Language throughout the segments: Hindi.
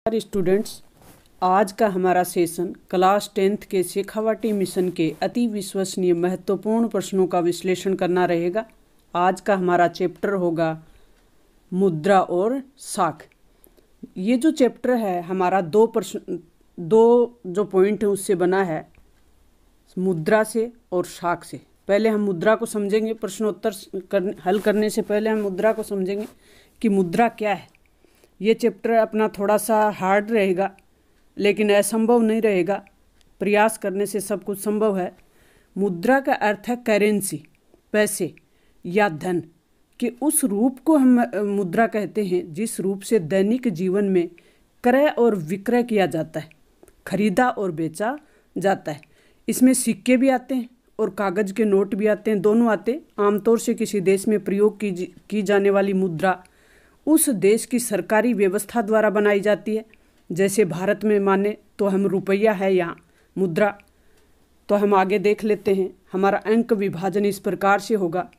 स्टूडेंट्स, आज का हमारा सेशन क्लास 10th के शेखावाटी मिशन के अति विश्वसनीय महत्वपूर्ण प्रश्नों का विश्लेषण करना रहेगा। आज का हमारा चैप्टर होगा मुद्रा और साख। ये जो चैप्टर है हमारा दो जो पॉइंट है उससे बना है, मुद्रा से और साख से। पहले हम मुद्रा को समझेंगे, प्रश्नोत्तर हल करने से पहले हम मुद्रा को समझेंगे कि मुद्रा क्या है। ये चैप्टर अपना थोड़ा सा हार्ड रहेगा लेकिन असंभव नहीं रहेगा, प्रयास करने से सब कुछ संभव है। मुद्रा का अर्थ है करेंसी, पैसे या धन के उस रूप को हम मुद्रा कहते हैं जिस रूप से दैनिक जीवन में क्रय और विक्रय किया जाता है, खरीदा और बेचा जाता है। इसमें सिक्के भी आते हैं और कागज़ के नोट भी आते हैं, दोनों आते हैं। आमतौर से किसी देश में प्रयोग की जाने वाली मुद्रा उस देश की सरकारी व्यवस्था द्वारा बनाई जाती है। जैसे भारत में माने तो हम रुपया है यहाँ मुद्रा। तो हम आगे देख लेते हैं। हमारा अंक विभाजन इस प्रकार से होगा,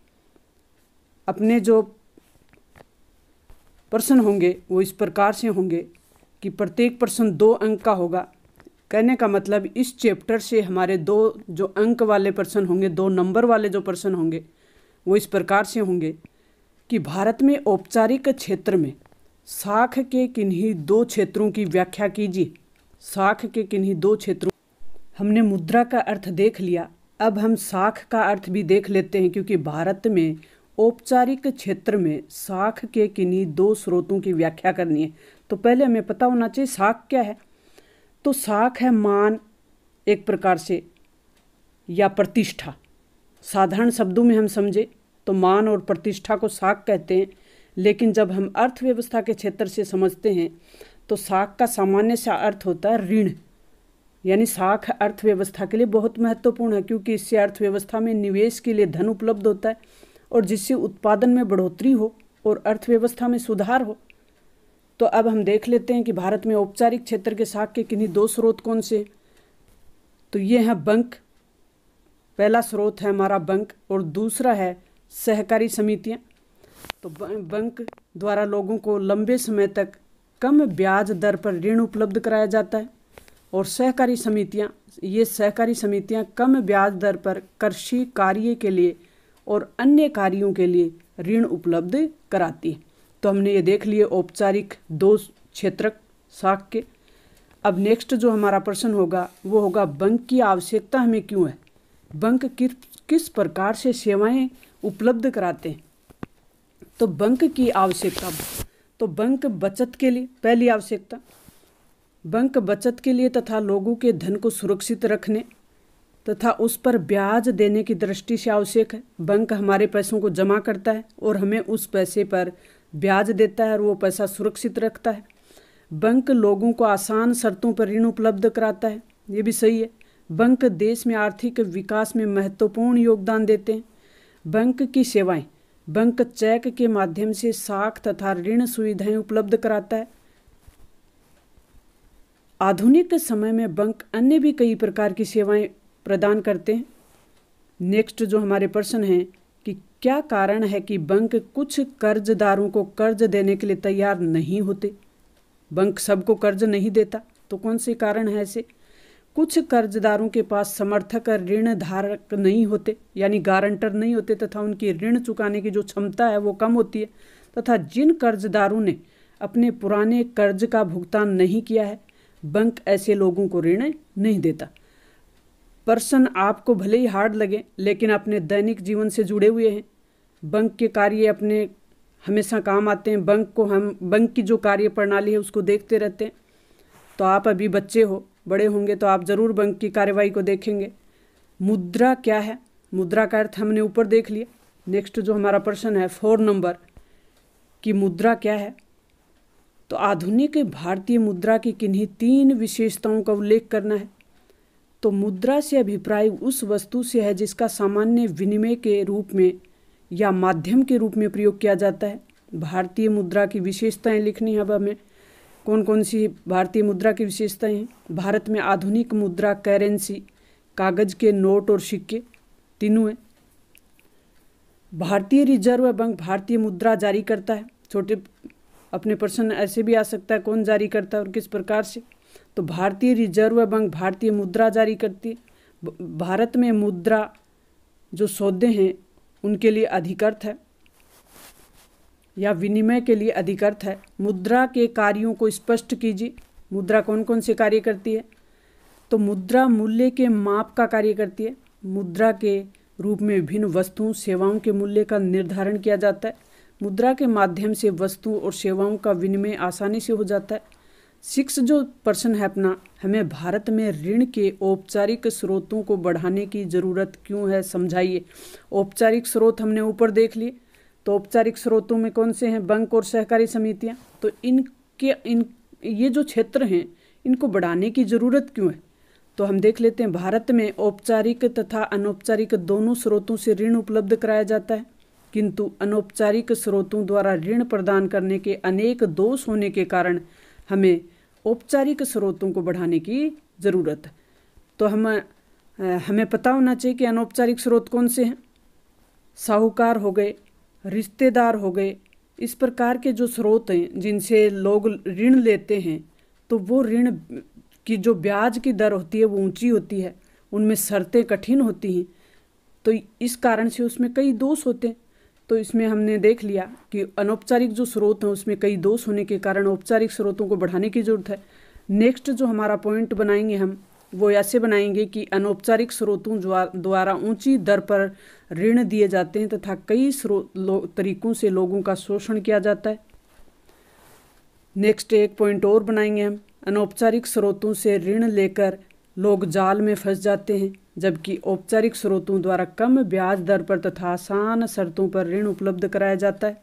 अपने जो प्रश्न होंगे वो इस प्रकार से होंगे कि प्रत्येक प्रश्न 2 अंक का होगा। कहने का मतलब इस चैप्टर से हमारे 2 जो अंक वाले प्रश्न होंगे, 2 नंबर वाले जो प्रश्न होंगे वो इस प्रकार से होंगे कि भारत में औपचारिक क्षेत्र में साख के किन्हीं 2 क्षेत्रों की व्याख्या कीजिए। साख के किन्हीं 2 क्षेत्रों। हमने मुद्रा का अर्थ देख लिया, अब हम साख का अर्थ भी देख लेते हैं, क्योंकि भारत में औपचारिक क्षेत्र में साख के किन्हीं 2 स्रोतों की व्याख्या करनी है। तो पहले हमें पता होना चाहिए साख क्या है। तो साख है मान, एक प्रकार से, या प्रतिष्ठा। साधारण शब्दों में हम समझे तो मान और प्रतिष्ठा को साख कहते हैं, लेकिन जब हम अर्थव्यवस्था के क्षेत्र से समझते हैं तो साख का सामान्य सा अर्थ होता है ऋण। यानी साख अर्थव्यवस्था के लिए बहुत महत्वपूर्ण है, क्योंकि इससे अर्थव्यवस्था में निवेश के लिए धन उपलब्ध होता है और जिससे उत्पादन में बढ़ोतरी हो और अर्थव्यवस्था में सुधार हो। तो अब हम देख लेते हैं कि भारत में औपचारिक क्षेत्र के साख के किन्हीं 2 स्रोत कौन से। तो ये है बैंक, पहला स्रोत है हमारा बैंक, और दूसरा है सहकारी समितियां। तो बैंक द्वारा लोगों को लंबे समय तक कम ब्याज दर पर ऋण उपलब्ध कराया जाता है, और सहकारी समितियां कम ब्याज दर पर कृषि कार्य के लिए और अन्य कार्यों के लिए ऋण उपलब्ध कराती है। तो हमने ये देख लिए औपचारिक 2 क्षेत्रक साख के। अब नेक्स्ट जो हमारा प्रश्न होगा वो होगा बैंक की आवश्यकता हमें क्यों है। बैंक किस प्रकार से सेवाएं उपलब्ध कराते हैं। तो बैंक की आवश्यकता, तो बैंक बचत के लिए, पहली आवश्यकता बैंक बचत के लिए तथा लोगों के धन को सुरक्षित रखने तथा उस पर ब्याज देने की दृष्टि से आवश्यक है। बैंक हमारे पैसों को जमा करता है और हमें उस पैसे पर ब्याज देता है और वो पैसा सुरक्षित रखता है। बैंक लोगों को आसान शर्तों पर ऋण उपलब्ध कराता है, ये भी सही है। बैंक देश में आर्थिक विकास में महत्वपूर्ण योगदान देते हैं। बैंक की सेवाएं, बैंक चेक के माध्यम से साख तथा ऋण सुविधाएं उपलब्ध कराता है। आधुनिक समय में बैंक अन्य भी कई प्रकार की सेवाएं प्रदान करते हैं। नेक्स्ट जो हमारे प्रश्न हैं कि क्या कारण है कि बैंक कुछ कर्जदारों को कर्ज देने के लिए तैयार नहीं होते। बैंक सबको कर्ज नहीं देता, तो कौन से कारण है ऐसे। कुछ कर्जदारों के पास समर्थक ऋण धारक नहीं होते, यानी गारंटर नहीं होते, तथा उनकी ऋण चुकाने की जो क्षमता है वो कम होती है। तथा जिन कर्जदारों ने अपने पुराने कर्ज का भुगतान नहीं किया है, बैंक ऐसे लोगों को ऋण नहीं देता। प्रश्न आपको भले ही हार्ड लगे लेकिन अपने दैनिक जीवन से जुड़े हुए हैं। बैंक के कार्य अपने हमेशा काम आते हैं। बैंक की जो कार्य प्रणाली है उसको देखते रहते हैं। तो आप अभी बच्चे हो, बड़े होंगे तो आप ज़रूर बैंक की कार्यवाही को देखेंगे। मुद्रा क्या है, मुद्रा का अर्थ हमने ऊपर देख लिया। नेक्स्ट जो हमारा प्रश्न है 4 नंबर कि मुद्रा क्या है। तो आधुनिक भारतीय मुद्रा की किन्हीं 3 विशेषताओं का उल्लेख करना है। तो मुद्रा से अभिप्राय उस वस्तु से है जिसका सामान्य विनिमय के रूप में या माध्यम के रूप में प्रयोग किया जाता है। भारतीय मुद्रा की विशेषताएं लिखनी है। अब हमें कौन कौन सी भारतीय मुद्रा की विशेषताएं हैं। भारत में आधुनिक मुद्रा करेंसी, कागज़ के नोट और सिक्के तीनों हैं। भारतीय रिजर्व बैंक भारतीय मुद्रा जारी करता है। छोटे अपने प्रश्न ऐसे भी आ सकता है, कौन जारी करता है और किस प्रकार से। तो भारतीय रिजर्व बैंक भारतीय मुद्रा जारी करती है। भारत में मुद्रा जो सौदे हैं उनके लिए अधिकृत है या विनिमय के लिए अधिकृत है। मुद्रा के कार्यों को स्पष्ट कीजिए। मुद्रा कौन कौन से कार्य करती है? तो मुद्रा मूल्य के माप का कार्य करती है। मुद्रा के रूप में विभिन्न वस्तुओं सेवाओं के मूल्य का निर्धारण किया जाता है। मुद्रा के माध्यम से वस्तुओं और सेवाओं का विनिमय आसानी से हो जाता है। 6 जो प्रश्न है अपना, हमें भारत में ऋण के औपचारिक स्रोतों को बढ़ाने की ज़रूरत क्यों है, समझाइए। औपचारिक स्रोत हमने ऊपर देख लिए, तो औपचारिक स्रोतों में कौन से हैं? बैंक और सहकारी समितियां। तो ये जो क्षेत्र हैं इनको बढ़ाने की ज़रूरत क्यों है? तो हम देख लेते हैं। भारत में औपचारिक तथा अनौपचारिक दोनों स्रोतों से ऋण उपलब्ध कराया जाता है, किंतु अनौपचारिक स्रोतों द्वारा ऋण प्रदान करने के अनेक दोष होने के कारण हमें औपचारिक स्रोतों को बढ़ाने की ज़रूरत है। तो हमें पता होना चाहिए कि अनौपचारिक स्रोत कौन से हैं। साहूकार हो गए, रिश्तेदार हो गए, इस प्रकार के जो स्रोत हैं जिनसे लोग ऋण लेते हैं, तो वो ऋण की जो ब्याज की दर होती है वो ऊंची होती है, उनमें शर्तें कठिन होती हैं, तो इस कारण से उसमें कई दोष होते हैं। तो इसमें हमने देख लिया कि अनौपचारिक जो स्रोत हैं उसमें कई दोष होने के कारण औपचारिक स्रोतों को बढ़ाने की जरूरत है। नेक्स्ट जो हमारा पॉइंट बनाएंगे हम, वो ऐसे बनाएंगे कि अनौपचारिक स्रोतों द्वारा ऊंची दर पर ऋण दिए जाते हैं तथा कई तरीकों से लोगों का शोषण किया जाता है। नेक्स्ट एक पॉइंट और बनाएंगे हम, अनौपचारिक स्रोतों से ऋण लेकर लोग जाल में फंस जाते हैं, जबकि औपचारिक स्रोतों द्वारा कम ब्याज दर पर तथा आसान शर्तों पर ऋण उपलब्ध कराया जाता है।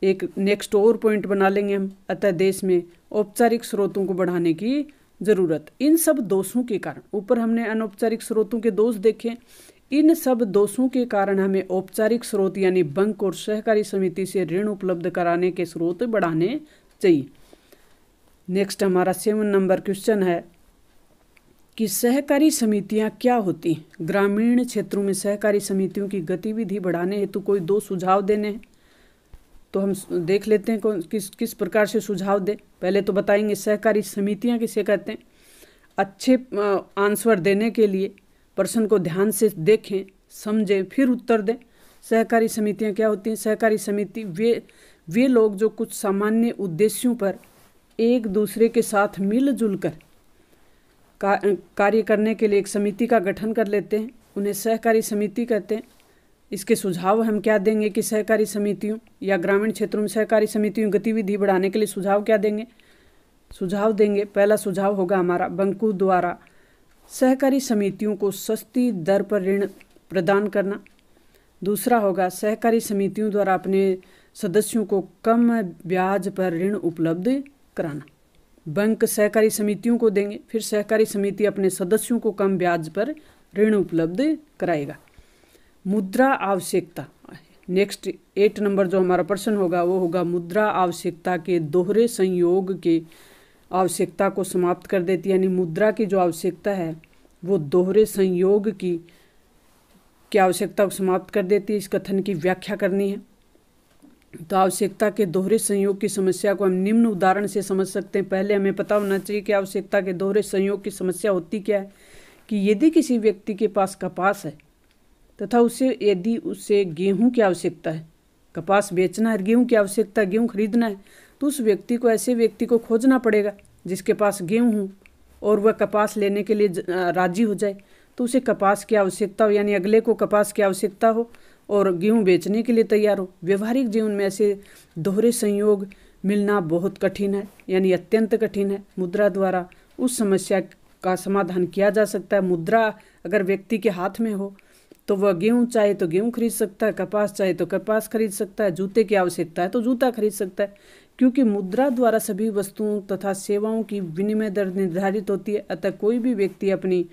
एक नेक्स्ट और पॉइंट बना लेंगे हम, अतः देश में औपचारिक स्रोतों को बढ़ाने की ज़रूरत। इन सब दोषों के कारण, ऊपर हमने अनौपचारिक स्रोतों के दोष देखे, इन सब दोषों के कारण हमें औपचारिक स्रोत यानी बैंक और सहकारी समिति से ऋण उपलब्ध कराने के स्रोत बढ़ाने चाहिए। नेक्स्ट हमारा 7 नंबर क्वेश्चन है कि सहकारी समितियां क्या होती हैं। ग्रामीण क्षेत्रों में सहकारी समितियों की गतिविधि बढ़ाने हेतु कोई 2 सुझाव देने हैं। तो हम देख लेते हैं किस प्रकार से सुझाव दें। पहले तो बताएंगे सहकारी समितियां किसे कहते हैं। अच्छे आंसर देने के लिए प्रश्न को ध्यान से देखें, समझें, फिर उत्तर दें। सहकारी समितियां क्या होती हैं? सहकारी समिति वे लोग जो कुछ सामान्य उद्देश्यों पर एक दूसरे के साथ मिलजुल कर कार्य करने के लिए एक समिति का गठन कर लेते हैं, उन्हें सहकारी समिति कहते हैं। इसके सुझाव हम क्या देंगे कि सहकारी समितियों या ग्रामीण क्षेत्रों में सहकारी समितियों गतिविधि बढ़ाने के लिए सुझाव क्या देंगे? सुझाव देंगे, पहला सुझाव होगा हमारा, बैंकों द्वारा सहकारी समितियों को सस्ती दर पर ऋण प्रदान करना। दूसरा होगा सहकारी समितियों द्वारा अपने सदस्यों को कम ब्याज पर ऋण उपलब्ध कराना। बैंक सहकारी समितियों को देंगे, फिर सहकारी समिति अपने सदस्यों को कम ब्याज पर ऋण उपलब्ध कराएगा। मुद्रा आवश्यकता, नेक्स्ट 8 नंबर जो हमारा प्रश्न होगा वो होगा मुद्रा आवश्यकता के दोहरे संयोग के आवश्यकता को समाप्त कर देती है। यानी मुद्रा की जो आवश्यकता है वो दोहरे संयोग की आवश्यकता को समाप्त कर देती है। इस कथन की व्याख्या करनी है। तो आवश्यकता के दोहरे संयोग की समस्या को हम निम्न उदाहरण से समझ सकते हैं। पहले हमें पता होना चाहिए कि आवश्यकता के दोहरे संयोग की समस्या होती क्या है। कि यदि किसी व्यक्ति के पास कपास है तथा यदि उसे गेहूं की आवश्यकता है, कपास बेचना है, गेहूं की आवश्यकता है, गेहूं खरीदना है, तो उस व्यक्ति को ऐसे व्यक्ति को खोजना पड़ेगा जिसके पास गेहूं हो और वह कपास लेने के लिए राजी हो जाए। तो उसे कपास की आवश्यकता हो, यानी अगले को कपास की आवश्यकता हो और गेहूं बेचने के लिए तैयार हो। व्यवहारिक जीवन में ऐसे दोहरे संयोग मिलना बहुत कठिन है, यानी अत्यंत कठिन है। मुद्रा द्वारा उस समस्या का समाधान किया जा सकता है। मुद्रा अगर व्यक्ति के हाथ में हो तो वह गेहूं चाहे तो गेहूं खरीद सकता है, कपास चाहे तो कपास खरीद सकता है, जूते की आवश्यकता है तो जूता खरीद सकता है, क्योंकि मुद्रा द्वारा सभी वस्तुओं तथा सेवाओं की विनिमय दर निर्धारित होती है। अतः कोई भी व्यक्ति अपनी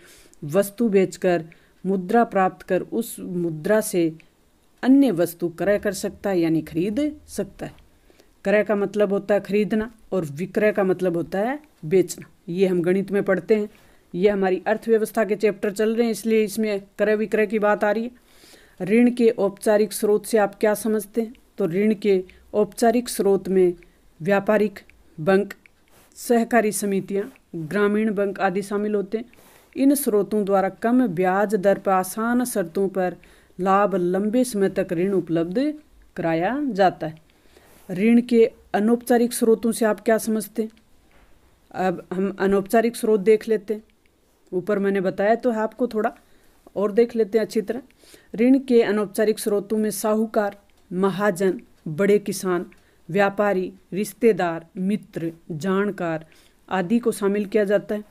वस्तु बेचकर मुद्रा प्राप्त कर उस मुद्रा से अन्य वस्तु क्रय कर सकता है, यानी खरीद सकता है। क्रय का मतलब होता है खरीदना और विक्रय का मतलब होता है बेचना। ये हम गणित में पढ़ते हैं। ये हमारी अर्थव्यवस्था के चैप्टर चल रहे हैं, इसलिए इसमें क्रय विक्रय की बात आ रही है। ऋण के औपचारिक स्रोत से आप क्या समझते हैं? तो ऋण के औपचारिक स्रोत में व्यापारिक बैंक, सहकारी समितियां, ग्रामीण बैंक आदि शामिल होते हैं। इन स्रोतों द्वारा कम ब्याज दर पर आसान शर्तों पर लाभ लंबे समय तक ऋण उपलब्ध कराया जाता है। ऋण के अनौपचारिक स्रोतों से आप क्या समझते हैं? अब हम अनौपचारिक स्रोत देख लेते हैं। ऊपर मैंने बताया तो है आपको, थोड़ा और देख लेते हैं अच्छी तरह। ऋण के अनौपचारिक स्रोतों में साहूकार, महाजन, बड़े किसान, व्यापारी, रिश्तेदार, मित्र, जानकार आदि को शामिल किया जाता है।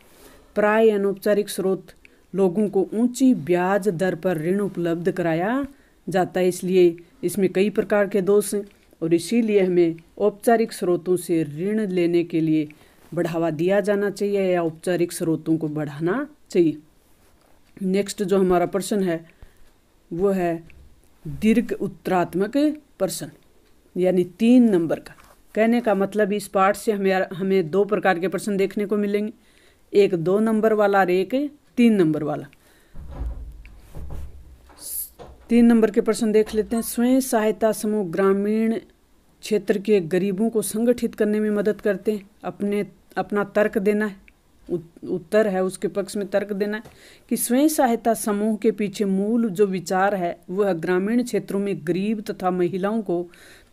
प्राय अनौपचारिक स्रोत लोगों को ऊंची ब्याज दर पर ऋण उपलब्ध कराया जाता है, इसलिए इसमें कई प्रकार के दोष हैं और इसीलिए हमें औपचारिक स्रोतों से ऋण लेने के लिए बढ़ावा दिया जाना चाहिए या औपचारिक स्रोतों को बढ़ाना चाहिए। नेक्स्ट जो हमारा प्रश्न है वो है दीर्घ उत्तरात्मक प्रश्न, यानी 3 नंबर का। कहने का मतलब इस पाठ से हमें 2 प्रकार के प्रश्न देखने को मिलेंगे, एक 2 नंबर वाला और एक 3 नंबर वाला। 3 नंबर के प्रश्न देख लेते हैं। स्वयं सहायता समूह ग्रामीण क्षेत्र के गरीबों को संगठित करने में मदद करते हैं। अपना तर्क देना है, उत्तर है उसके पक्ष में तर्क देना है कि स्वयं सहायता समूह के पीछे मूल जो विचार है वह ग्रामीण क्षेत्रों में गरीब तथा महिलाओं को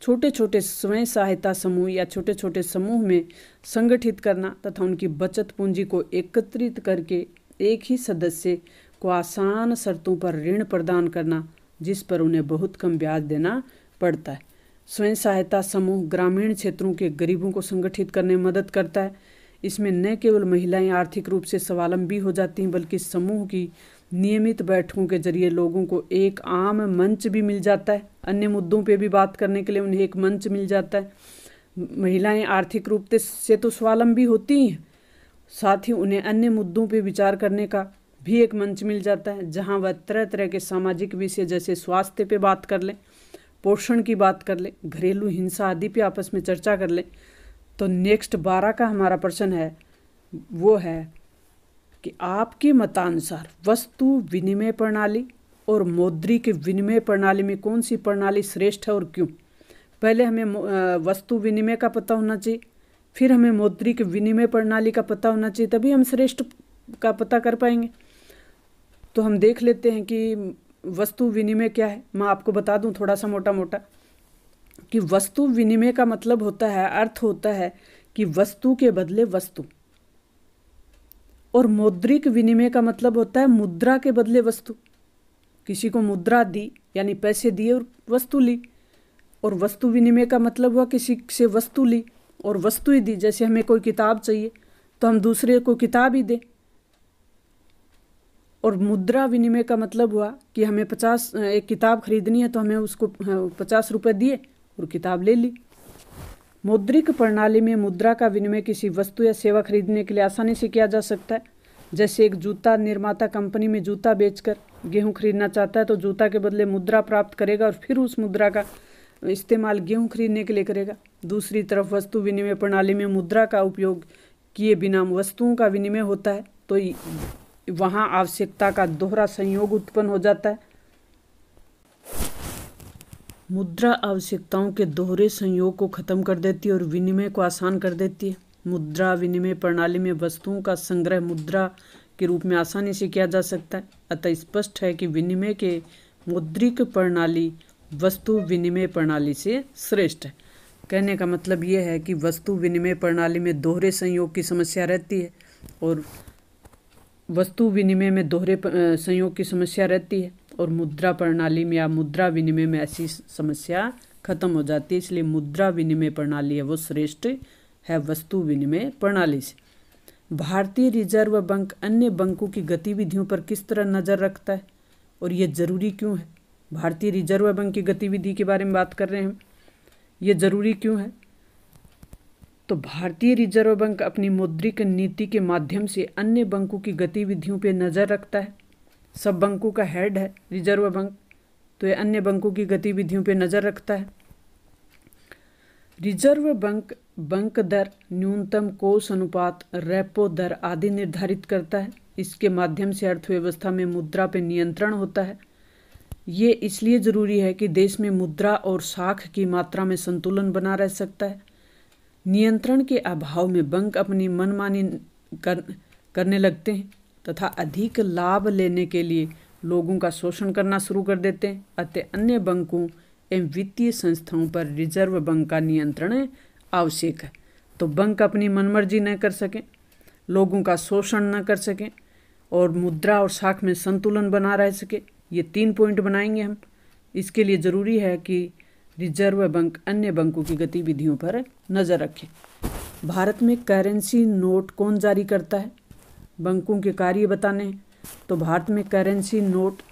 छोटे छोटे स्वयं सहायता समूह या छोटे छोटे समूह में संगठित करना तथा उनकी बचत पूंजी को एकत्रित करके एक ही सदस्य को आसान शर्तों पर ऋण प्रदान करना, जिस पर उन्हें बहुत कम ब्याज देना पड़ता है। स्वयं सहायता समूह ग्रामीण क्षेत्रों के गरीबों को संगठित करने में मदद करता है। इसमें न केवल महिलाएं आर्थिक रूप से स्वावलंबी हो जाती हैं, बल्कि समूह की नियमित बैठकों के जरिए लोगों को एक आम मंच भी मिल जाता है। अन्य मुद्दों पे भी बात करने के लिए उन्हें एक मंच मिल जाता है। महिलाएं आर्थिक रूप से तो स्वावलंबी होती ही हैं, साथ ही उन्हें अन्य मुद्दों पे विचार करने का भी एक मंच मिल जाता है, जहां वह तरह तरह के सामाजिक विषय जैसे स्वास्थ्य पे बात कर लें, पोषण की बात कर ले, घरेलू हिंसा आदि पे आपस में चर्चा कर ले। तो नेक्स्ट 12 का हमारा प्रश्न है वो है कि आपके मतानुसार वस्तु विनिमय प्रणाली और मौद्रिक विनिमय प्रणाली में कौन सी प्रणाली श्रेष्ठ है और क्यों? पहले हमें वस्तु विनिमय का पता होना चाहिए, फिर हमें मौद्रिक विनिमय प्रणाली का पता होना चाहिए, तभी हम श्रेष्ठ का पता कर पाएंगे। तो हम देख लेते हैं कि वस्तु विनिमय क्या है। मैं आपको बता दूं थोड़ा सा मोटा मोटा कि वस्तु विनिमय का मतलब होता है, अर्थ होता है कि वस्तु के बदले वस्तु, और मौद्रिक विनिमय का मतलब होता है मुद्रा के बदले वस्तु। किसी को मुद्रा दी यानी पैसे दिए और वस्तु ली, और वस्तु विनिमय का मतलब हुआ किसी से वस्तु ली और वस्तु ही दी। जैसे हमें कोई किताब चाहिए तो हम दूसरे को किताब ही दें, और मुद्रा विनिमय का मतलब हुआ कि हमें एक किताब खरीदनी है तो हमें उसको 50 रुपये दिए और किताब ले ली। मौद्रिक प्रणाली में मुद्रा का विनिमय किसी वस्तु या सेवा खरीदने के लिए आसानी से किया जा सकता है। जैसे एक जूता निर्माता कंपनी में जूता बेचकर गेहूं खरीदना चाहता है तो जूता के बदले मुद्रा प्राप्त करेगा और फिर उस मुद्रा का इस्तेमाल गेहूं खरीदने के लिए करेगा। दूसरी तरफ वस्तु विनिमय प्रणाली में मुद्रा का उपयोग किए बिना वस्तुओं का विनिमय होता है, तो वहाँ आवश्यकता का दोहरा संयोग उत्पन्न हो जाता है। मुद्रा आवश्यकताओं के दोहरे संयोग को खत्म कर देती है और विनिमय को आसान कर देती है। मुद्रा विनिमय प्रणाली में वस्तुओं का संग्रह मुद्रा के रूप में आसानी से किया जा सकता है। अतः स्पष्ट है कि विनिमय के मौद्रिक प्रणाली वस्तु विनिमय प्रणाली से श्रेष्ठ है। कहने का मतलब ये है कि वस्तु विनिमय प्रणाली में दोहरे संयोग की समस्या रहती है और वस्तु विनिमय में दोहरे संयोग की समस्या रहती है, और मुद्रा प्रणाली में या मुद्रा विनिमय में ऐसी समस्या खत्म हो जाती है। इसलिए मुद्रा विनिमय प्रणाली है वो श्रेष्ठ है वस्तु विनिमय प्रणाली से। भारतीय रिजर्व बैंक अन्य बैंकों की गतिविधियों पर किस तरह नज़र रखता है और ये ज़रूरी क्यों है? भारतीय रिजर्व बैंक की गतिविधि के बारे में बात कर रहे हैं हम, ये ज़रूरी क्यों है? तो भारतीय रिजर्व बैंक अपनी मौद्रिक नीति के माध्यम से अन्य बैंकों की गतिविधियों पर नज़र रखता है। सब बैंकों का हेड है रिजर्व बैंक, तो ये अन्य बैंकों की गतिविधियों पर नज़र रखता है। रिजर्व बैंक बैंक दर, न्यूनतम कोष अनुपात, रेपो दर आदि निर्धारित करता है। इसके माध्यम से अर्थव्यवस्था में मुद्रा पर नियंत्रण होता है। ये इसलिए ज़रूरी है कि देश में मुद्रा और साख की मात्रा में संतुलन बना रह सकता है। नियंत्रण के अभाव में बैंक अपनी मनमानी करने लगते हैं तथा अधिक लाभ लेने के लिए लोगों का शोषण करना शुरू कर देते हैं। अतः अन्य बैंकों एवं वित्तीय संस्थाओं पर रिजर्व बैंक का नियंत्रण आवश्यक है। तो बैंक अपनी मनमर्जी न कर सकें, लोगों का शोषण न कर सकें और मुद्रा और साख में संतुलन बना रह सके। ये 3 पॉइंट बनाएंगे हम। इसके लिए ज़रूरी है कि रिजर्व बैंक अन्य बैंकों की गतिविधियों पर नज़र रखे। भारत में करेंसी नोट कौन जारी करता है? बैंकों के कार्य बताने हैं। तो भारत में करेंसी नोट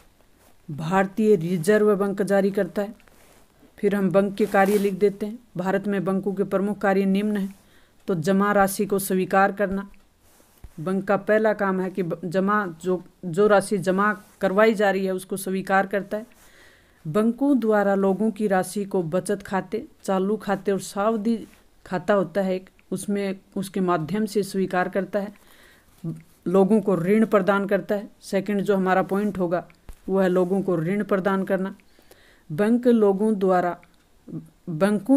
भारतीय रिजर्व बैंक जारी करता है। फिर हम बैंक के कार्य लिख देते हैं। भारत में बैंकों के प्रमुख कार्य निम्न हैं। तो जमा राशि को स्वीकार करना, बैंक का पहला काम है कि जो राशि जमा करवाई जा रही है उसको स्वीकार करता है। बैंकों द्वारा लोगों की राशि को बचत खाते, चालू खाते और सावधि खाता होता है उसमें उसके माध्यम से स्वीकार करता है। लोगों को ऋण प्रदान करता है। सेकंड जो हमारा पॉइंट होगा वो है लोगों को ऋण प्रदान करना। बैंकों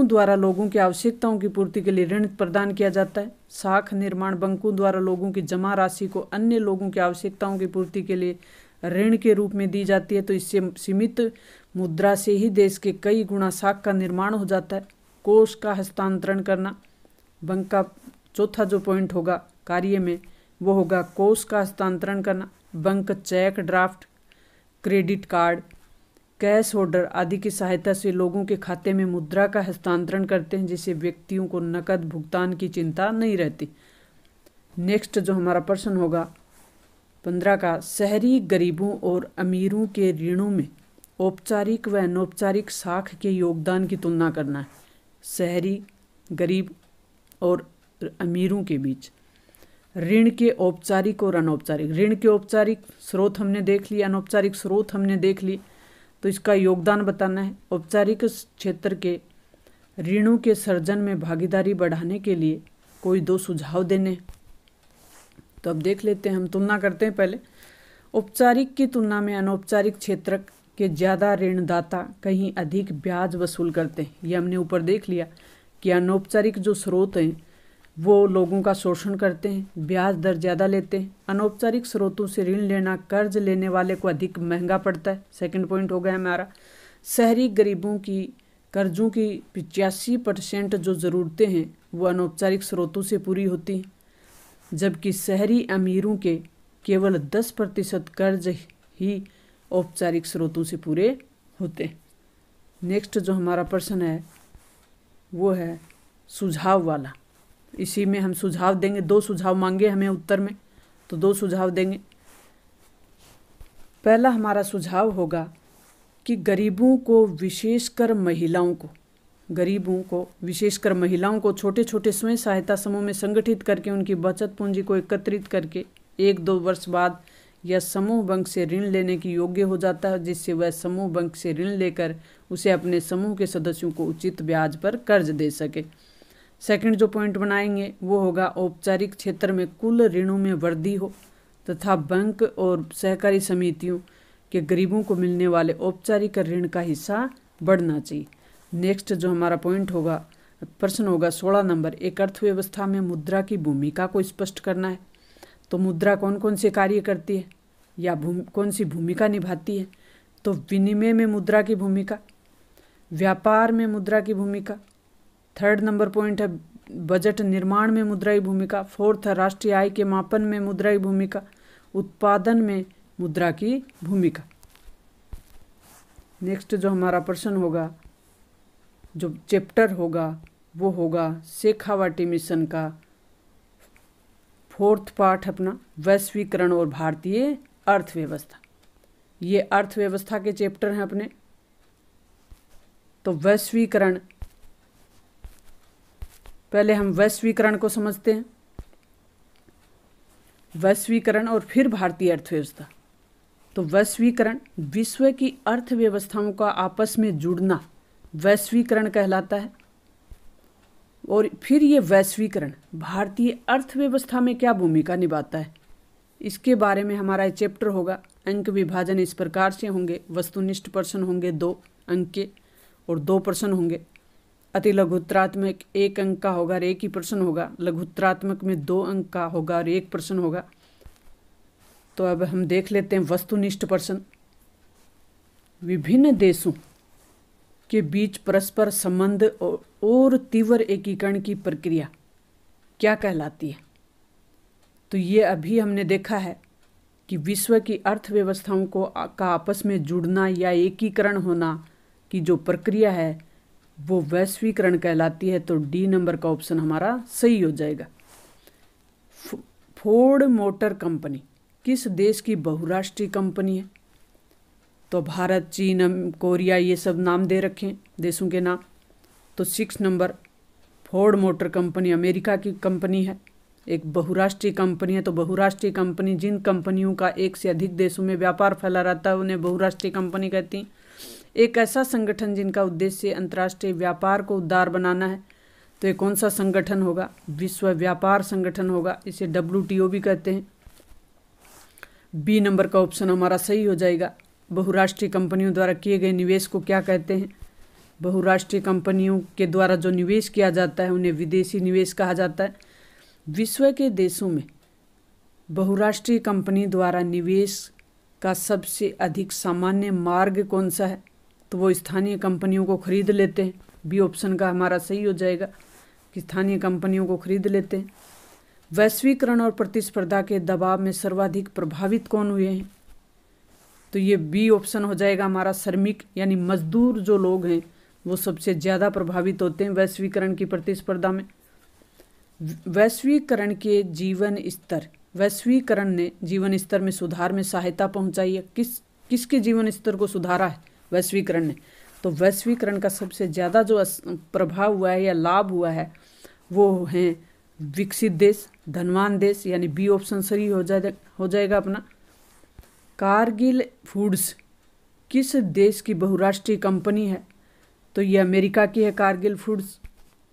द्वारा लोगों की आवश्यकताओं की पूर्ति के लिए ऋण प्रदान किया जाता है। साख निर्माण बैंकों द्वारा लोगों की जमा राशि को अन्य लोगों की आवश्यकताओं की पूर्ति के लिए ऋण के रूप में दी जाती है। तो इससे सीमित मुद्रा से ही देश के कई गुना साख का निर्माण हो जाता है। कोष का हस्तांतरण करना, बैंक का चौथा जो पॉइंट होगा कार्य में वो होगा कोष का हस्तांतरण करना। Bank cheque, draft, credit card, cash order आदि की सहायता से लोगों के खाते में मुद्रा का हस्तांतरण करते हैं, जिससे व्यक्तियों को नकद भुगतान की चिंता नहीं रहती। नेक्स्ट जो हमारा प्रश्न होगा 15 का, शहरी गरीबों और अमीरों के ऋणों में औपचारिक व अनौपचारिक साख के योगदान की तुलना करना है। शहरी गरीब और अमीरों के बीच ऋण के औपचारिक और अनौपचारिक। ऋण के औपचारिक स्रोत हमने देख लिए, अनौपचारिक स्रोत हमने देख लिए, तो इसका योगदान बताना है। औपचारिक क्षेत्र के ऋणों के सर्जन में भागीदारी बढ़ाने के लिए कोई 2 सुझाव देने। तो अब देख लेते हैं, हम तुलना करते हैं। पहले औपचारिक की तुलना में अनौपचारिक क्षेत्र के ज़्यादा ऋणदाता कहीं अधिक ब्याज वसूल करते हैं। ये हमने ऊपर देख लिया कि अनौपचारिक जो स्रोत हैं वो लोगों का शोषण करते हैं, ब्याज दर ज़्यादा लेते हैं। अनौपचारिक स्रोतों से ऋण लेना कर्ज लेने वाले को अधिक महंगा पड़ता है। सेकंड पॉइंट हो गया हमारा। शहरी गरीबों की कर्जों की 85% जो ज़रूरतें हैं वो अनौपचारिक स्रोतों से पूरी होती हैं, जबकि शहरी अमीरों के केवल 10% कर्ज ही औपचारिक स्रोतों से पूरे होते हैं। नेक्स्ट जो हमारा प्रश्न है वो है सुझाव वाला। इसी में हम सुझाव देंगे। 2 सुझाव मांगे हमें उत्तर में, तो 2 सुझाव देंगे। पहला हमारा सुझाव होगा कि गरीबों को विशेषकर महिलाओं को छोटे छोटे स्वयं सहायता समूह में संगठित करके उनकी बचत पूंजी को एकत्रित करके 1-2 वर्ष बाद यह समूह बैंक से ऋण लेने की योग्य हो जाता है, जिससे वह समूह बैंक से ऋण लेकर उसे अपने समूह के सदस्यों को उचित ब्याज पर कर्ज दे सके। सेकंड जो पॉइंट बनाएंगे वो होगा औपचारिक क्षेत्र में कुल ऋणों में वृद्धि हो तथा बैंक और सहकारी समितियों के गरीबों को मिलने वाले औपचारिक ऋण का हिस्सा बढ़ना चाहिए। नेक्स्ट जो हमारा पॉइंट होगा, प्रश्न होगा 16 नंबर, एक अर्थव्यवस्था में मुद्रा की भूमिका को स्पष्ट करना है। तो मुद्रा कौन कौन से कार्य करती है या कौन सी भूमिका निभाती है? तो विनिमय में मुद्रा की भूमिका, व्यापार में मुद्रा की भूमिका। थर्ड नंबर पॉइंट है बजट निर्माण में मुद्रा की भूमिका। फोर्थ है राष्ट्रीय आय के मापन में मुद्रा की भूमिका। उत्पादन में मुद्रा की भूमिका। नेक्स्ट जो हमारा प्रश्न होगा, जो चैप्टर होगा वो होगा शेखावाटी मिशन का 4th पार्ट अपना वैश्वीकरण और भारतीय अर्थव्यवस्था। ये अर्थव्यवस्था के चैप्टर हैं अपने। तो वैश्वीकरण, पहले हम वैश्वीकरण को समझते हैं, वैश्वीकरण और फिर भारतीय अर्थव्यवस्था। तो वैश्वीकरण विश्व की अर्थव्यवस्थाओं का आपस में जुड़ना वैश्वीकरण कहलाता है। और फिर ये वैश्वीकरण भारतीय अर्थव्यवस्था में क्या भूमिका निभाता है, इसके बारे में हमारा चैप्टर होगा। अंक विभाजन इस प्रकार से होंगे, वस्तुनिष्ठ प्रश्न होंगे 2 अंक के और 2 प्रश्न होंगे। अति लघुत्तरात्मक 1 अंक का होगा और 1 ही प्रश्न होगा। लघुत्तरात्मक में 2 अंक का होगा और 1 प्रश्न होगा। तो अब हम देख लेते हैं वस्तुनिष्ठ प्रश्न। विभिन्न देशों के बीच परस्पर संबंध और तीव्र एकीकरण की प्रक्रिया क्या कहलाती है? तो ये अभी हमने देखा है कि विश्व की अर्थव्यवस्थाओं का आपस में जुड़ना या एकीकरण होना की जो प्रक्रिया है वो वैश्वीकरण कहलाती है। तो डी नंबर का ऑप्शन हमारा सही हो जाएगा। फोर्ड मोटर कंपनी किस देश की बहुराष्ट्रीय कंपनी है? तो भारत, चीन, कोरिया, ये सब नाम दे रखे हैं देशों के नाम। तो 6 number Ford motor company America की कंपनी है, एक बहुराष्ट्रीय कंपनी है। तो बहुराष्ट्रीय कंपनी जिन कंपनियों का एक से अधिक देशों में व्यापार फैला रहता है उन्हें बहुराष्ट्रीय कंपनी कहती हैं। एक ऐसा संगठन जिनका उद्देश्य अंतर्राष्ट्रीय व्यापार को उदार बनाना है, तो ये कौन सा संगठन होगा? विश्व व्यापार संगठन होगा। इसे WTO भी कहते हैं। बी नंबर का ऑप्शन हमारा सही हो जाएगा। बहुराष्ट्रीय कंपनियों द्वारा किए गए निवेश को क्या कहते हैं? बहुराष्ट्रीय कंपनियों के द्वारा जो निवेश किया जाता है उन्हें विदेशी निवेश कहा जाता है। विश्व के देशों में बहुराष्ट्रीय कंपनी द्वारा निवेश का सबसे अधिक सामान्य मार्ग कौन सा है? तो वो स्थानीय कंपनियों को खरीद लेते हैं। बी ऑप्शन का हमारा सही हो जाएगा कि स्थानीय कंपनियों को खरीद लेते हैं। वैश्वीकरण और प्रतिस्पर्धा के दबाव में सर्वाधिक प्रभावित कौन हुए हैं? तो ये बी ऑप्शन हो जाएगा हमारा। श्रमिक यानी मजदूर जो लोग हैं वो सबसे ज़्यादा प्रभावित होते हैं वैश्वीकरण की प्रतिस्पर्धा में। वैश्वीकरण ने जीवन स्तर में सुधार में सहायता पहुंचाई है। किसके जीवन स्तर को सुधारा है वैश्वीकरण ने? तो वैश्वीकरण का सबसे ज़्यादा जो प्रभाव हुआ है या लाभ हुआ है वो हैं विकसित देश, धनवान देश, यानी बी ऑप्शन सही हो जाएगा अपना। कारगिल फूड्स किस देश की बहुराष्ट्रीय कंपनी है? तो ये अमेरिका की है। कारगिल फूड्स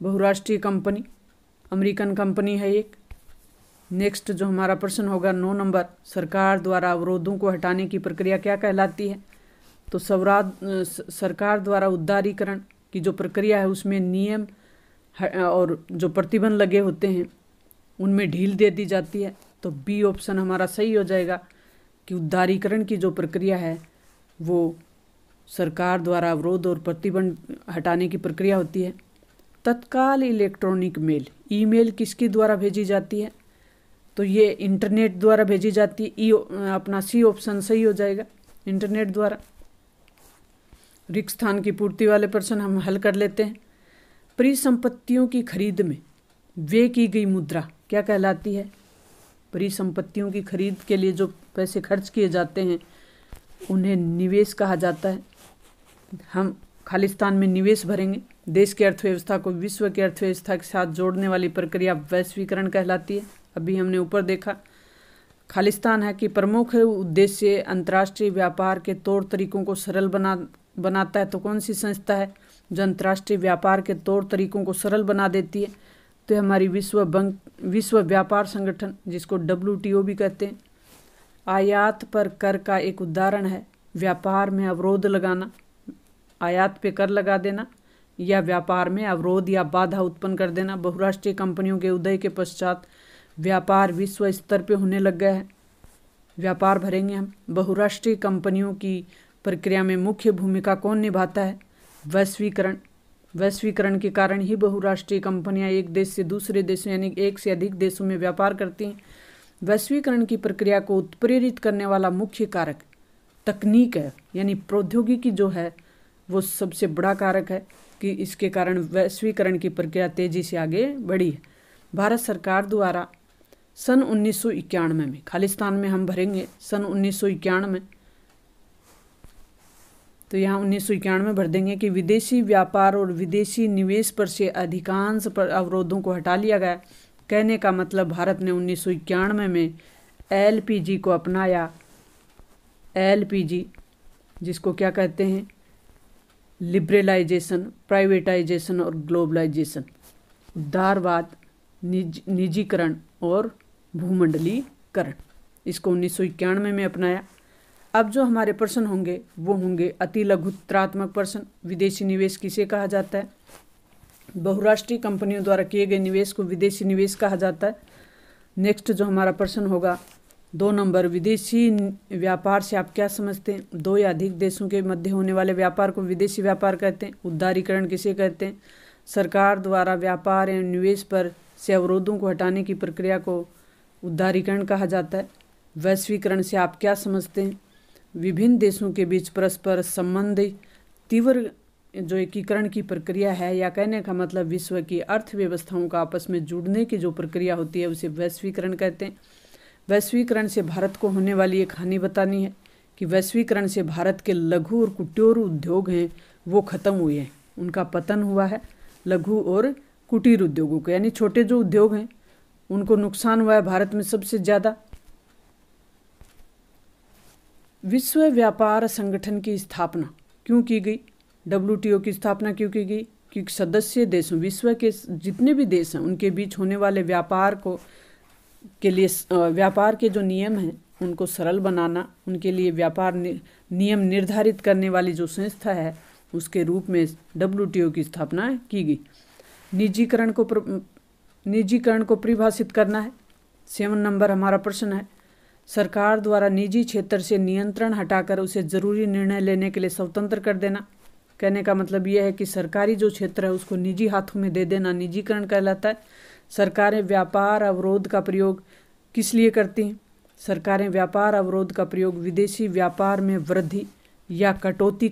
बहुराष्ट्रीय कंपनी अमेरिकन कंपनी है एक। नेक्स्ट जो हमारा प्रश्न होगा 9 नंबर, सरकार द्वारा अवरोधों को हटाने की प्रक्रिया क्या कहलाती है? तो सरकार द्वारा उदारीकरण की जो प्रक्रिया है उसमें नियम और जो प्रतिबंध लगे होते हैं उनमें ढील दे दी जाती है। तो बी ऑप्शन हमारा सही हो जाएगा कि उदारीकरण की जो प्रक्रिया है वो सरकार द्वारा अवरोध और प्रतिबंध हटाने की प्रक्रिया होती है। तत्काल इलेक्ट्रॉनिक मेल, ईमेल किसके द्वारा भेजी जाती है? तो ये इंटरनेट द्वारा भेजी जाती है। अपना सी ऑप्शन सही हो जाएगा, इंटरनेट द्वारा। रिक्त स्थान की पूर्ति वाले प्रश्न हम हल कर लेते हैं। परिसंपत्तियों की खरीद में व्यय की गई मुद्रा क्या कहलाती है? परिसंपत्तियों की खरीद के लिए जो पैसे खर्च किए जाते हैं उन्हें निवेश कहा जाता है। हम खालिस्तान में निवेश भरेंगे। देश की अर्थव्यवस्था को विश्व की अर्थव्यवस्था के साथ जोड़ने वाली प्रक्रिया वैश्वीकरण कहलाती है। अभी हमने ऊपर देखा। खालिस्तान है कि प्रमुख उद्देश्य अंतर्राष्ट्रीय व्यापार के तौर तरीकों को सरल बनाता है। तो कौन सी संस्था है जो अंतर्राष्ट्रीय व्यापार के तौर तरीकों को सरल बना देती है? तो हमारी विश्व व्यापार संगठन, जिसको WTO भी कहते हैं। आयात पर कर का एक उदाहरण है व्यापार में अवरोध लगाना, आयात पे कर लगा देना या व्यापार में अवरोध या बाधा उत्पन्न कर देना। बहुराष्ट्रीय कंपनियों के उदय के पश्चात व्यापार विश्व स्तर पे होने लग गया है। व्यापार भरेंगे हम। बहुराष्ट्रीय कंपनियों की प्रक्रिया में मुख्य भूमिका कौन निभाता है? वैश्वीकरण। वैश्वीकरण के कारण ही बहुराष्ट्रीय कंपनियां एक देश से दूसरे देशों यानी एक से अधिक देशों में व्यापार करती हैं। वैश्वीकरण की प्रक्रिया को उत्प्रेरित करने वाला मुख्य कारक तकनीक है, यानी प्रौद्योगिकी जो है वो सबसे बड़ा कारक है कि इसके कारण वैश्वीकरण की प्रक्रिया तेजी से आगे बढ़ी है। भारत सरकार द्वारा सन 1991 में, खालिस्तान में हम भरेंगे सन 1991, तो यहाँ 1991 में भर देंगे कि विदेशी व्यापार और विदेशी निवेश पर से अधिकांश अवरोधों को हटा लिया गया। कहने का मतलब भारत ने 1991 में LPG को अपनाया। LPG जिसको क्या कहते हैं? लिबरलाइजेशन, प्राइवेटाइजेशन और ग्लोबलाइजेशन, उदारवाद, निजीकरण और भूमंडलीकरण, इसको 1991 में अपनाया। अब जो हमारे प्रश्न होंगे वो होंगे अति लघुत्तरात्मक प्रश्न। विदेशी निवेश किसे कहा जाता है? बहुराष्ट्रीय कंपनियों द्वारा किए गए निवेश को विदेशी निवेश कहा जाता है। नेक्स्ट जो हमारा प्रश्न होगा 2 नंबर, विदेशी व्यापार से आप क्या समझते हैं? 2 या अधिक देशों के मध्य होने वाले व्यापार को विदेशी व्यापार कहते हैं। उदारीकरण किसे कहते हैं? सरकार द्वारा व्यापार एवं निवेश पर से अवरोधों को हटाने की प्रक्रिया को उदारीकरण कहा जाता है। वैश्वीकरण से आप क्या समझते हैं? विभिन्न देशों के बीच परस्पर संबंध तीव्र जो एकीकरण की प्रक्रिया है, या कहने का मतलब विश्व की अर्थव्यवस्थाओं का आपस में जुड़ने की जो प्रक्रिया होती है उसे वैश्वीकरण कहते हैं। वैश्वीकरण से भारत को होने वाली एक हानि बतानी है कि वैश्वीकरण से भारत के लघु और कुटीर उद्योग हैं वो खत्म हुए हैं, उनका पतन हुआ है। लघु और कुटीर उद्योगों को, यानी छोटे जो उद्योग हैं उनको नुकसान हुआ है भारत में सबसे ज़्यादा। विश्व व्यापार संगठन की स्थापना क्यों की गई? WTO की स्थापना क्यों की गई? क्योंकि सदस्य देशों, विश्व के जितने भी देश हैं उनके बीच होने वाले व्यापार को के लिए व्यापार के जो नियम हैं उनको सरल बनाना, उनके लिए व्यापार नियम निर्धारित करने वाली जो संस्था है उसके रूप में WTO की स्थापना की गई। निजीकरण को परिभाषित करना है। 7 नंबर हमारा प्रश्न है, सरकार द्वारा निजी क्षेत्र से नियंत्रण हटाकर उसे जरूरी निर्णय लेने के लिए स्वतंत्र कर देना। कहने का मतलब यह है कि सरकारी जो क्षेत्र है उसको निजी हाथों में दे देना निजीकरण कहलाता है। सरकारें व्यापार अवरोध का प्रयोग किस लिए करती हैं? सरकारें व्यापार अवरोध का प्रयोग विदेशी व्यापार में वृद्धि या कटौती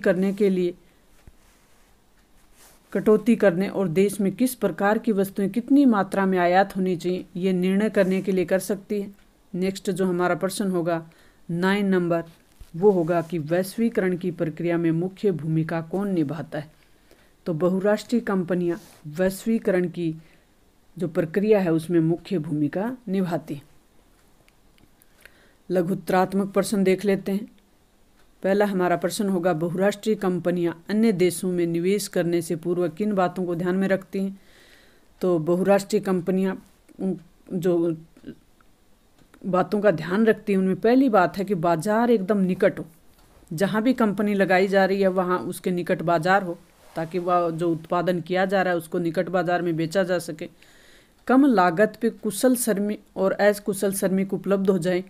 करने और देश में किस प्रकार की वस्तुएं कितनी मात्रा में आयात होनी चाहिए ये निर्णय करने के लिए कर सकती है। नेक्स्ट जो हमारा प्रश्न होगा 9 नंबर, वो होगा कि वैश्वीकरण की प्रक्रिया में मुख्य भूमिका कौन निभाता है? तो बहुराष्ट्रीय कंपनियां वैश्वीकरण की जो प्रक्रिया है उसमें मुख्य भूमिका निभाती है। लघुत्तरात्मक प्रश्न देख लेते हैं। पहला हमारा प्रश्न होगा, बहुराष्ट्रीय कंपनियां अन्य देशों में निवेश करने से पूर्व किन बातों को ध्यान में रखती हैं? तो बहुराष्ट्रीय कंपनियां जो बातों का ध्यान रखती हैं उनमें पहली बात है कि बाजार एकदम निकट हो। जहां भी कंपनी लगाई जा रही है वहां उसके निकट बाजार हो, ताकि वह जो उत्पादन किया जा रहा है उसको निकट बाजार में बेचा जा सके। कम लागत पे कुशल श्रमिक और अकुशल श्रमिक उपलब्ध हो जाएं।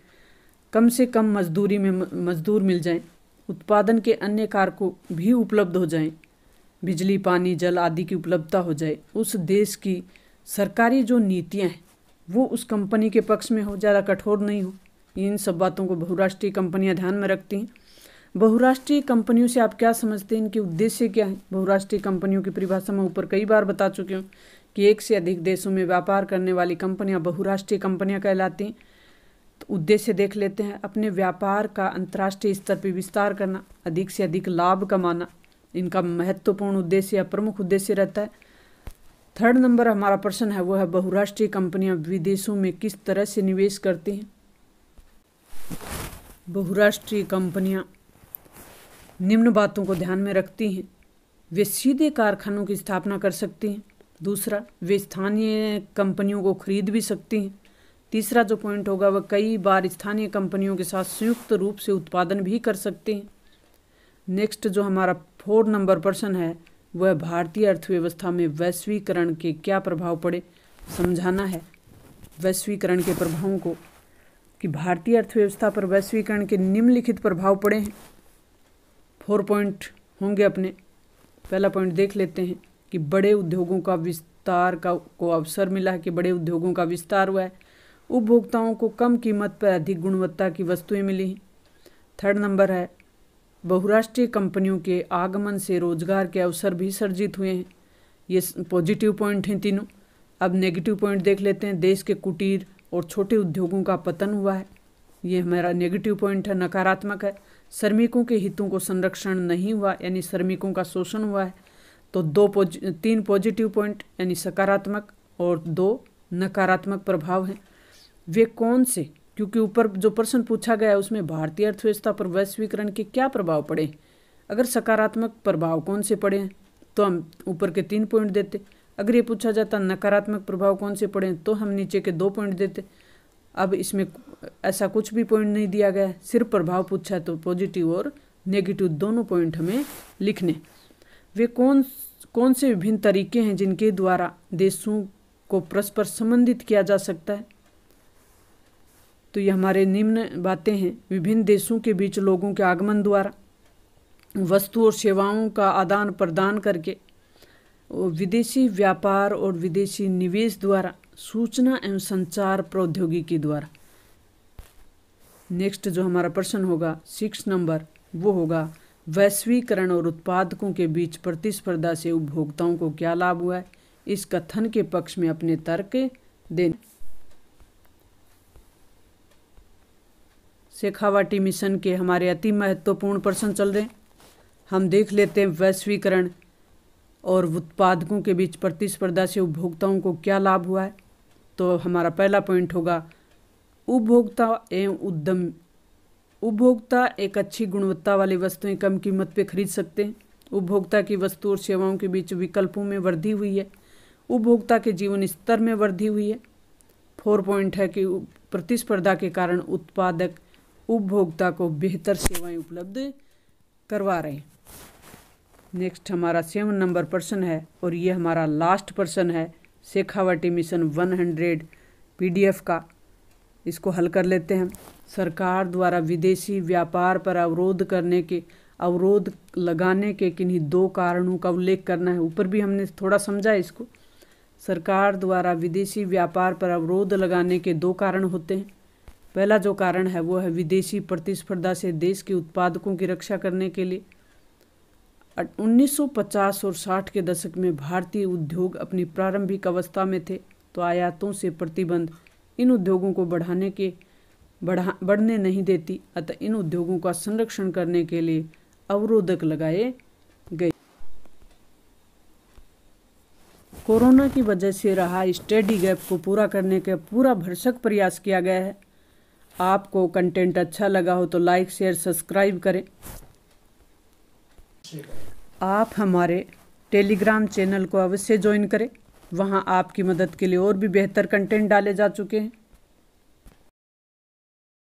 कम से कम मजदूरी में मजदूर मिल जाएं। उत्पादन के अन्य कारकों भी उपलब्ध हो जाएं। बिजली, पानी, जल आदि की उपलब्धता हो जाए। उस देश की सरकारी जो नीतियां हैं वो उस कंपनी के पक्ष में हो, ज़्यादा कठोर नहीं हो। इन सब बातों को बहुराष्ट्रीय कंपनियां ध्यान में रखती हैं। बहुराष्ट्रीय कंपनियों से आप क्या समझते हैं? इनके उद्देश्य क्या है? बहुराष्ट्रीय कंपनियों की परिभाषा मैं ऊपर कई बार बता चुकी हूँ कि एक से अधिक देशों में व्यापार करने वाली कंपनियां बहुराष्ट्रीय कंपनियां कहलाती हैं। तो उद्देश्य देख लेते हैं। अपने व्यापार का अंतर्राष्ट्रीय स्तर पर विस्तार करना, अधिक से अधिक लाभ कमाना इनका महत्वपूर्ण उद्देश्य या प्रमुख उद्देश्य रहता है। 3rd नंबर हमारा प्रश्न है वो है, बहुराष्ट्रीय कंपनियां विदेशों में किस तरह से निवेश करती हैं? बहुराष्ट्रीय कंपनियां निम्न बातों को ध्यान में रखती हैं। वे सीधे कारखानों की स्थापना कर सकती हैं। दूसरा, वे स्थानीय कंपनियों को खरीद भी सकती हैं। तीसरा जो पॉइंट होगा वह कई बार स्थानीय कंपनियों के साथ संयुक्त रूप से उत्पादन भी कर सकती हैं। नेक्स्ट जो हमारा 4 नंबर प्रश्न है वह भारतीय अर्थव्यवस्था में वैश्वीकरण के क्या प्रभाव पड़े समझाना है। वैश्वीकरण के प्रभावों को कि भारतीय अर्थव्यवस्था पर वैश्वीकरण के निम्नलिखित प्रभाव पड़े हैं। 4 पॉइंट होंगे अपने। पहला पॉइंट देख लेते हैं कि बड़े उद्योगों का विस्तार को अवसर मिला है, कि बड़े उद्योगों का विस्तार हुआ है। उपभोक्ताओं को कम कीमत पर अधिक गुणवत्ता की वस्तुएं मिली हैं। 3rd नंबर है, बहुराष्ट्रीय कंपनियों के आगमन से रोजगार के अवसर भी सर्जित हुए हैं। ये पॉजिटिव पॉइंट हैं तीनों। अब नेगेटिव पॉइंट देख लेते हैं। देश के कुटीर और छोटे उद्योगों का पतन हुआ है, ये हमारा नेगेटिव पॉइंट है, नकारात्मक है। श्रमिकों के हितों को संरक्षण नहीं हुआ, यानी श्रमिकों का शोषण हुआ है। तो 3 पॉजिटिव पॉइंट यानी सकारात्मक और 2 नकारात्मक प्रभाव हैं। वे कौन से? क्योंकि ऊपर जो प्रश्न पूछा गया है उसमें भारतीय अर्थव्यवस्था पर वैश्वीकरण के क्या प्रभाव पड़े। अगर सकारात्मक प्रभाव कौन से पड़े हैं तो हम ऊपर के 3 पॉइंट देते। अगर ये पूछा जाता नकारात्मक प्रभाव कौन से पड़े हैं तो हम नीचे के 2 पॉइंट देते। अब इसमें ऐसा कुछ भी पॉइंट नहीं दिया गया है, सिर्फ प्रभाव पूछा है, तो पॉजिटिव और नेगेटिव दोनों पॉइंट हमें लिखने। वे कौन कौन से विभिन्न तरीके हैं जिनके द्वारा देशों को परस्पर संबंधित किया जा सकता है? तो ये हमारे निम्न बातें हैं। विभिन्न देशों के बीच लोगों के आगमन द्वारा, वस्तु और सेवाओं का आदान प्रदान करके, विदेशी व्यापार और विदेशी निवेश द्वारा, सूचना एवं संचार प्रौद्योगिकी द्वारा। नेक्स्ट जो हमारा प्रश्न होगा 6 नंबर, वो होगा वैश्वीकरण और उत्पादकों के बीच प्रतिस्पर्धा से उपभोक्ताओं को क्या लाभ हुआ है? इस कथन के पक्ष में अपने तर्क दें। शेखावाटी मिशन के हमारे अति महत्वपूर्ण प्रश्न चल रहे हैं। हम देख लेते हैं वैश्वीकरण और उत्पादकों के बीच प्रतिस्पर्धा से उपभोक्ताओं को क्या लाभ हुआ है। तो हमारा पहला पॉइंट होगा उपभोक्ता एवं उद्यम। उपभोक्ता एक अच्छी गुणवत्ता वाली वस्तुएं कम कीमत पे खरीद सकते हैं। उपभोक्ता की वस्तु और सेवाओं के बीच विकल्पों में वृद्धि हुई है। उपभोक्ता के जीवन स्तर में वृद्धि हुई है। 4 पॉइंट है कि प्रतिस्पर्धा के कारण उत्पादक उपभोक्ता को बेहतर सेवाएं उपलब्ध करवा रहे हैं। नेक्स्ट हमारा 7 नंबर प्रश्न है और ये हमारा लास्ट प्रश्न है शेखावाटी मिशन 100 PDF का। इसको हल कर लेते हैं। सरकार द्वारा विदेशी व्यापार पर अवरोध लगाने के किन्हीं 2 कारणों का उल्लेख करना है। ऊपर भी हमने थोड़ा समझा है इसको। सरकार द्वारा विदेशी व्यापार पर अवरोध लगाने के 2 कारण होते हैं। पहला जो कारण है वो है विदेशी प्रतिस्पर्धा से देश के उत्पादकों की रक्षा करने के लिए। 1950 और 60 के दशक में भारतीय उद्योग अपनी प्रारंभिक अवस्था में थे, तो आयातों से प्रतिबंध इन उद्योगों को बढ़ने नहीं देती। अतः इन उद्योगों का संरक्षण करने के लिए अवरोधक लगाए गए। कोरोना की वजह से रहा स्टडी गैप को पूरा करने का पूरा भरसक प्रयास किया गया है। आपको कंटेंट अच्छा लगा हो तो लाइक, शेयर, सब्सक्राइब करें। आप हमारे टेलीग्राम चैनल को अवश्य ज्वाइन करें। वहां आपकी मदद के लिए और भी बेहतर कंटेंट डाले जा चुके हैं।